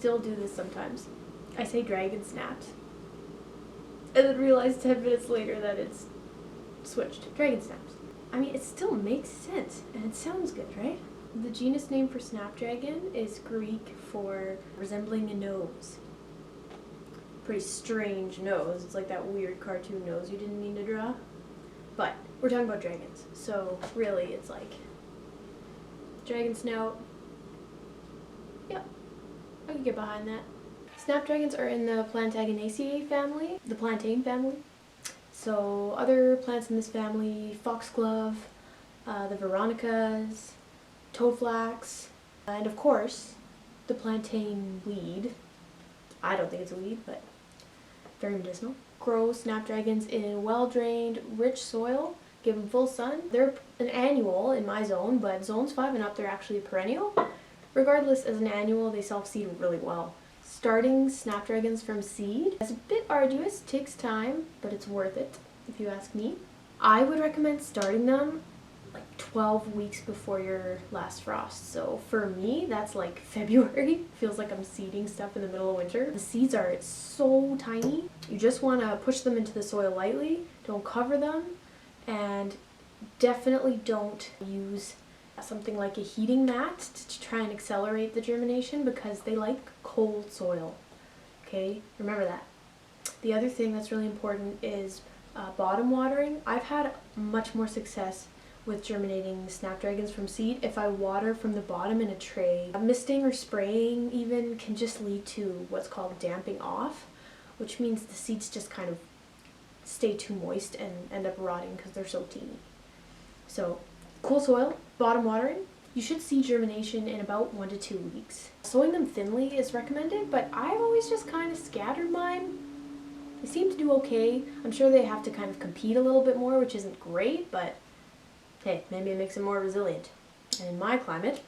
still do this sometimes. I say dragon snaps, and then realize 10 minutes later that it's switched. Dragon snaps. I mean, it still makes sense, and it sounds good, right? The genus name for snapdragon is Greek for resembling a nose. Pretty strange nose. It's like that weird cartoon nose you didn't mean to draw. But we're talking about dragons, so really it's like dragon snout. Yep, I can get behind that. Snapdragons are in the Plantagenaceae family, the plantain family. So other plants in this family, foxglove, the veronicas, toadflax, and of course, the plantain weed. I don't think it's a weed, but very medicinal. Grow snapdragons in well-drained, rich soil. Give them full sun. They're an annual in my zone, but zones 5 and up, they're actually a perennial. Regardless, as an annual, they self-seed really well. Starting snapdragons from seed is a bit arduous, takes time, but it's worth it, if you ask me. I would recommend starting them like 12 weeks before your last frost. So for me, that's like February. Feels like I'm seeding stuff in the middle of winter. The seeds are so tiny. You just want to push them into the soil lightly. Don't cover them, and definitely don't use something like a heating mat to try and accelerate the germination, because they like cold soil. Okay, remember that. The other thing that's really important is bottom watering. I've had much more success with germinating snapdragons from seed if I water from the bottom in a tray. Misting or spraying even can just lead to what's called damping off, which means the seeds just kind of stay too moist and end up rotting because they're so teeny. So cool soil, bottom watering. You should see germination in about 1 to 2 weeks. Sowing them thinly is recommended, but I've always just kind of scattered mine. They seem to do okay. I'm sure they have to kind of compete a little bit more, which isn't great, but hey, maybe it makes them more resilient. And in my climate,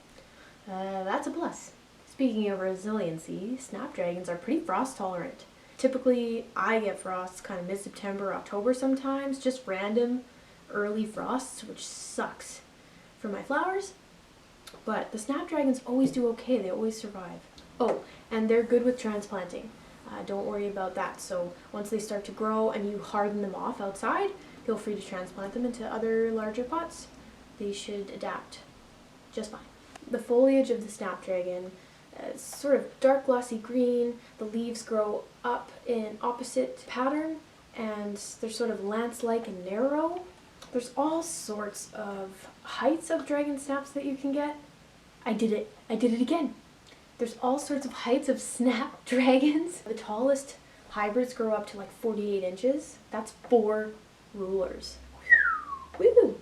that's a plus. Speaking of resiliency, snapdragons are pretty frost tolerant. Typically, I get frosts kind of mid-September, October sometimes, just random early frosts, which sucks for my flowers. But the snapdragons always do okay. They always survive. Oh, and they're good with transplanting. Don't worry about that. So once they start to grow and you harden them off outside, feel free to transplant them into other larger pots. They should adapt just fine. The foliage of the snapdragon is sort of dark glossy green. The leaves grow up in opposite pattern, and they're sort of lance-like and narrow. There's all sorts of heights of dragon snaps that you can get. I did it again. There's all sorts of heights of snapdragons. The tallest hybrids grow up to like 48 inches. That's 4 rulers. Woo!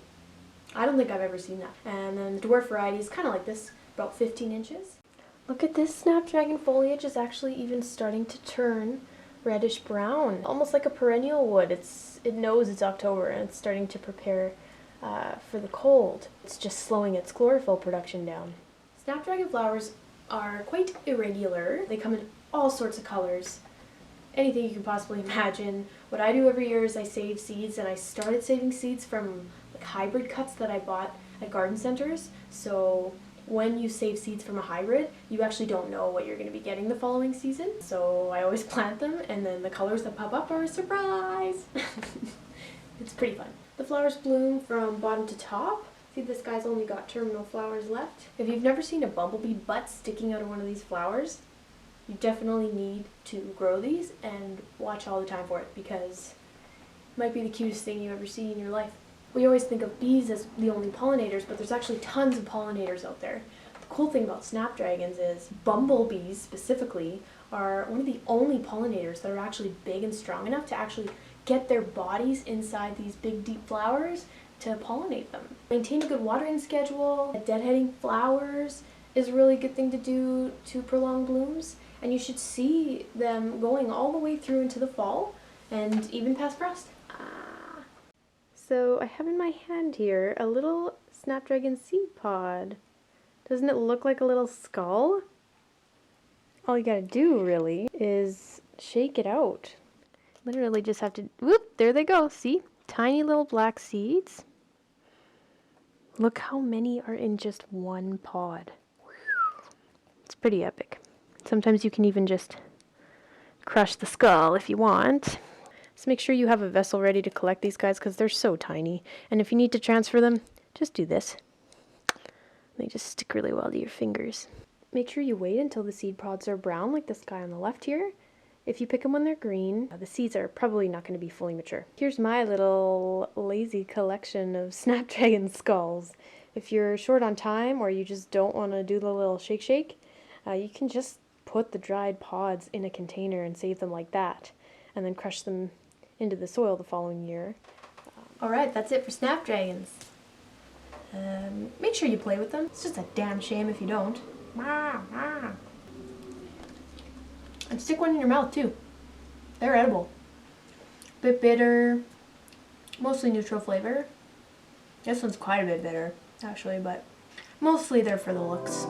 I don't think I've ever seen that. And then the dwarf variety is kind of like this, about 15 inches. Look at this snapdragon foliage is actually even starting to turn reddish brown, almost like a perennial would. It knows it's October and it's starting to prepare for the cold. It's just slowing its chlorophyll production down. Snapdragon flowers are quite irregular. They come in all sorts of colors, anything you can possibly imagine. What I do every year is I save seeds, and I started saving seeds from like hybrid cuts that I bought at garden centers. So when you save seeds from a hybrid, you actually don't know what you're going to be getting the following season. So I always plant them, and then the colors that pop up are a surprise. It's pretty fun. The flowers bloom from bottom to top. See, this guy's only got terminal flowers left. If you've never seen a bumblebee butt sticking out of one of these flowers, you definitely need to grow these and watch all the time for it, because it might be the cutest thing you ever see in your life. We always think of bees as the only pollinators, but there's actually tons of pollinators out there. The cool thing about snapdragons is bumblebees specifically are one of the only pollinators that are actually big and strong enough to actually get their bodies inside these big deep flowers to pollinate them. Maintain a good watering schedule. Deadheading flowers is a really good thing to do to prolong blooms, and you should see them going all the way through into the fall and even past frost. So I have in my hand here a little snapdragon seed pod. Doesn't it look like a little skull? All you gotta do really is shake it out. Literally just have to, whoop, there they go, see? Tiny little black seeds. Look how many are in just one pod. It's pretty epic. Sometimes you can even just crush the skull if you want. So make sure you have a vessel ready to collect these guys because they're so tiny. And if you need to transfer them, just do this. They just stick really well to your fingers. Make sure you wait until the seed pods are brown like this guy on the left here. If you pick them when they're green, the seeds are probably not going to be fully mature. Here's my little lazy collection of Snapdragon skulls. If you're short on time or you just don't want to do the little shake, you can just put the dried pods in a container and save them like that, and then crush them into the soil the following year. Alright, that's it for Snapdragons. Make sure you play with them. It's just a damn shame if you don't. And stick one in your mouth too. They're edible. Bit bitter, mostly neutral flavor. This one's quite a bit bitter, actually, but mostly they're for the looks.